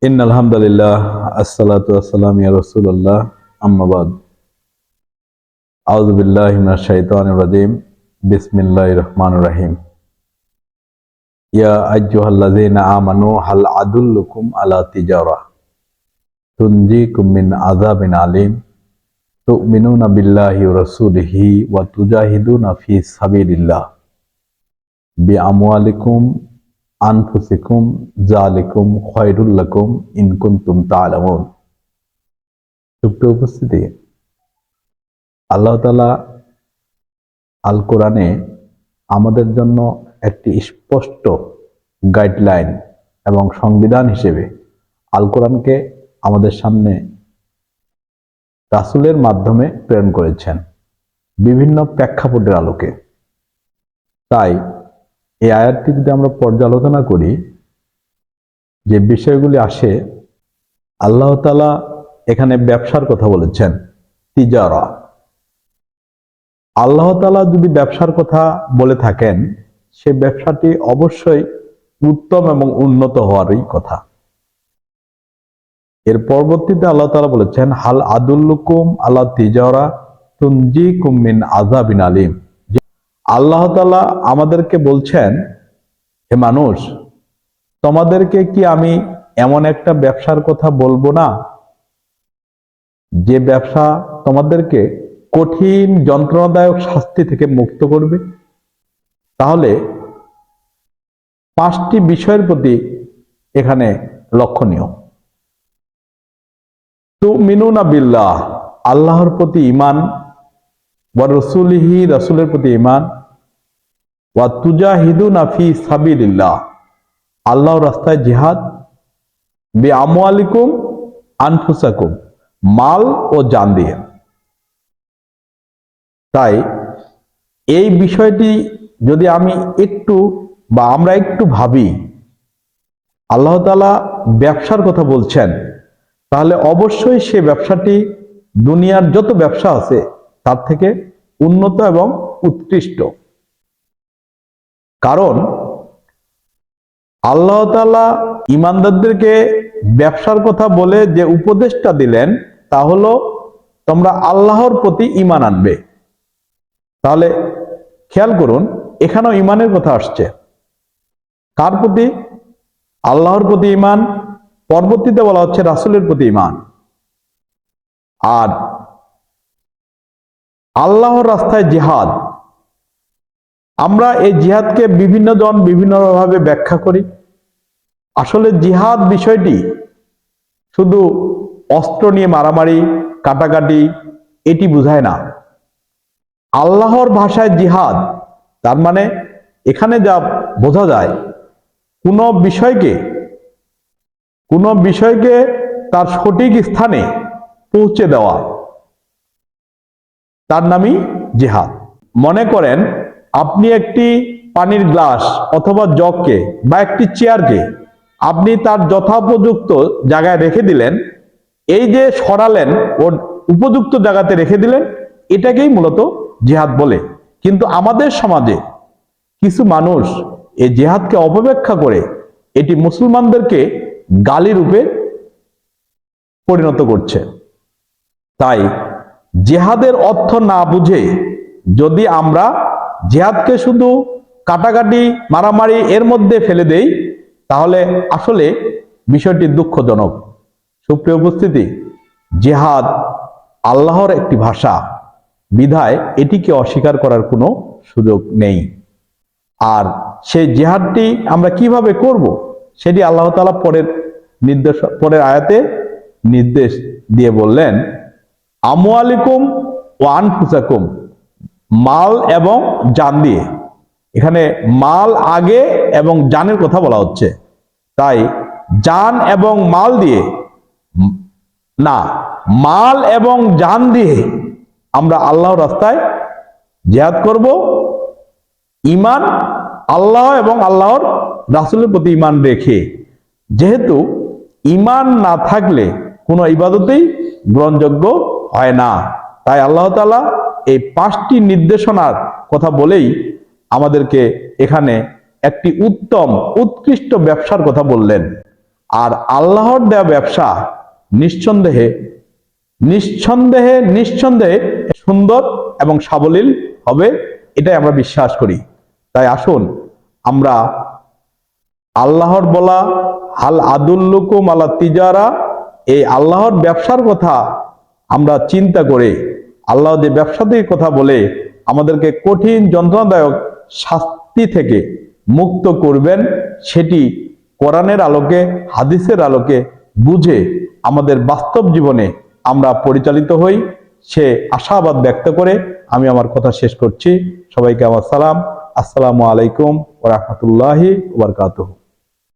ইন্নাল হামদুলিল্লাহ আসসালাতু ওয়াসসালামু ইয়া রাসূলুল্লাহ আম্মা বাদ আউযু বিল্লাহি মিনাশ শাইতানির রাজীম বিসমিল্লাহির রহমানির রহিম ইয়া আইয়ুহাল্লাযীনা আমানু হাল আদুল্লুকুম আলা তিজারা তুনজিকুম মিন আযাবিন আলীম তু'মিনুনা বিল্লাহি ওয়া রাসূলিহি ওয়া তুজাহিদুনা ফি সাবিলিল্লাহ বিআমওয়ালিকুম আনফুসিকুম যালিকুম খায়রুল লাকুম ইন কুনতুম তা'লামুন। সুপ্রিয় উপস্থিতি, আল্লাহ তাআলা আল কোরআনে আমাদের জন্য একটি স্পষ্ট গাইডলাইন এবং সংবিধান হিসেবে আল কোরআনকে আমাদের সামনে রাসূলের মাধ্যমে প্রেরণ করেছেন বিভিন্ন প্রেক্ষাপটের আলোকে। তাই এই আয়াতটি যদি আমরা পর্যালোচনা করি, যে বিষয়গুলি আসে, আল্লাহ তাআলা এখানে ব্যবসার কথা বলেছেন, তিজারা। আল্লাহ তাআলা যদি ব্যবসার কথা বলে থাকেন, সে ব্যবসাটি অবশ্যই উত্তম এবং উন্নত হওয়ারই কথা। এর পরবর্তীতে আল্লাহ তাআলা বলেছেন, হাল আদুল্লুকুম আলা তিজারা তুনজিকুম মিন আযাবিন আলীম। আল্লাহ তাআলা আমাদেরকে বলছেন, হে মানুষ, তোমাদেরকে কি আমি এমন একটা ব্যবসার কথা বলবো না, যে ব্যবসা তোমাদেরকে কঠিন যন্ত্রণাদায়ক শাস্তি থেকে মুক্ত করবে? তাহলে 5টি বিষয়ের প্রতি এখানে লক্ষণীয়। তুমিনুনা বিল্লাহ, আল্লাহর প্রতি ঈমান, ওয়া রাসূলিহি, রাসূলের প্রতি ঈমান, ওয়া তুজাহিদুনা ফি সাবিলিল্লাহ, আল্লাহর রাস্তায় জিহাদ, বিআমওয়ালিকুম আনফুসাকুম, মাল ও জান দিয়ে। তাই এই বিষয়টি যদি আমি একটু বা আমরা একটু ভাবি, আল্লাহ তাআলা ব্যবসার কথা বলছেন, তাহলে অবশ্যই সে ব্যবসাটি দুনিয়ার যত ব্যবসা আছে তার থেকে উন্নত এবং উৎকৃষ্ট। কারণ আল্লাহ তাআলা ঈমানদারদেরকে ব্যবসার কথা বলে যে উপদেশটা দিলেন, তা হলো তোমরা আল্লাহর প্রতি ঈমান আনবে। তাহলে খেয়াল করুন, এখানেও ঈমানের কথা আসছে। কার প্রতি? আল্লাহর প্রতি ঈমান। পরবর্তীতে বলা হচ্ছে রাসূলের প্রতি ঈমান। আর আল্লাহর রাস্তায় জিহাদ, আমরা এই জিহাদকে বিভিন্ন জন বিভিন্নভাবে ব্যাখ্যা করি। আসলে জিহাদ বিষয়টি শুধু অস্ত্র নিয়ে মারামারি, কাটাকাটি, এটি বোঝায় না। আল্লাহর ভাষায় জিহাদ তার মানে এখানে যা বোঝা যায়, কোনো বিষয়কে তার সঠিক স্থানে পৌঁছে দেওয়া, তার নামই জিহাদ। মনে করেন আপনি একটি পানির গ্লাস অথবা জগকে বা একটি চেয়ারকে আপনি তার যথোপযুক্ত জায়গায় রেখে দিলেন, এই যে সরালেন ও উপযুক্ত জায়গাতে রেখে দিলেন, এটাকেই মূলত জিহাদ বলে। কিন্তু আমাদের সমাজে কিছু মানুষ এই জিহাদকে অপব্যাখ্যা করে এটি মুসলমানদেরকে গালি রূপে পরিণত করছে। তাই জিহাদের অর্থ না বুঝে যদি আমরা জিহাদকে শুধু কাটাকাটি, মারামারি এর মধ্যে ফেলে দেই, তাহলে আসলে বিষয়টি দুঃখজনক। সুপ্রিয় উপস্থিতি, জিহাদ আল্লাহর একটি ভাষা, বিধায় এটিকে অস্বীকার করার কোনো সুযোগ নেই। আর সেই জিহাদটি আমরা কিভাবে করব, সেটি আল্লাহ তাআলা পরের আয়াতে নির্দেশ দিয়ে বললেন, আমওয়ালিকুম ওয়া আনফুসাকুম, মাল এবং জান দিয়ে। এখানে মাল আগে এবং জানের কথা বলা হচ্ছে। তাই জান এবং মাল দিয়ে না, মাল এবং জান দিয়ে আমরা আল্লাহর রাস্তায় জিহাদ করব। ঈমান আল্লাহ এবং আল্লাহর রাসূলের প্রতি ঈমান রেখে, যেহেতু ঈমান না থাকলে কোনো ইবাদতেই গ্রহণযোগ্য হয় না। তাই আল্লাহ তাআলা এই 5টি নির্দেশনার কথা বলেই আমাদেরকে এখানে একটি উত্তম উৎকৃষ্ট ব্যবসার কথা বললেন। আর আল্লাহর দেওয়া ব্যবসা নিঃসন্দেহে নিঃসন্দেহে নিঃসন্দেহে সুন্দর এবং সাবলীল হবে, এটাই আমরা বিশ্বাস করি। তাই আসুন আমরা আল্লাহর বলা হাল আদুল্লুকুম আলা তিজারা, এই আল্লাহর ব্যবসার কথা আমরা চিন্তা করে, আল্লাহ যে ব্যবসাটির কথা বলে আমাদেরকে কঠিন যন্ত্রণাদায়ক শাস্তি থেকে মুক্ত করবেন, সেটি কোরআনের আলোকে হাদিসের আলোকে বুঝে আমাদের বাস্তব জীবনে আমরা পরিচালিত হই, সে আশাবাদ ব্যক্ত করে আমি আমার কথা শেষ করছি। সবাইকে আমার সালাম। আসসালামু আলাইকুম ওয়া রাহমাতুল্লাহি ওয়া বারাকাতুহু।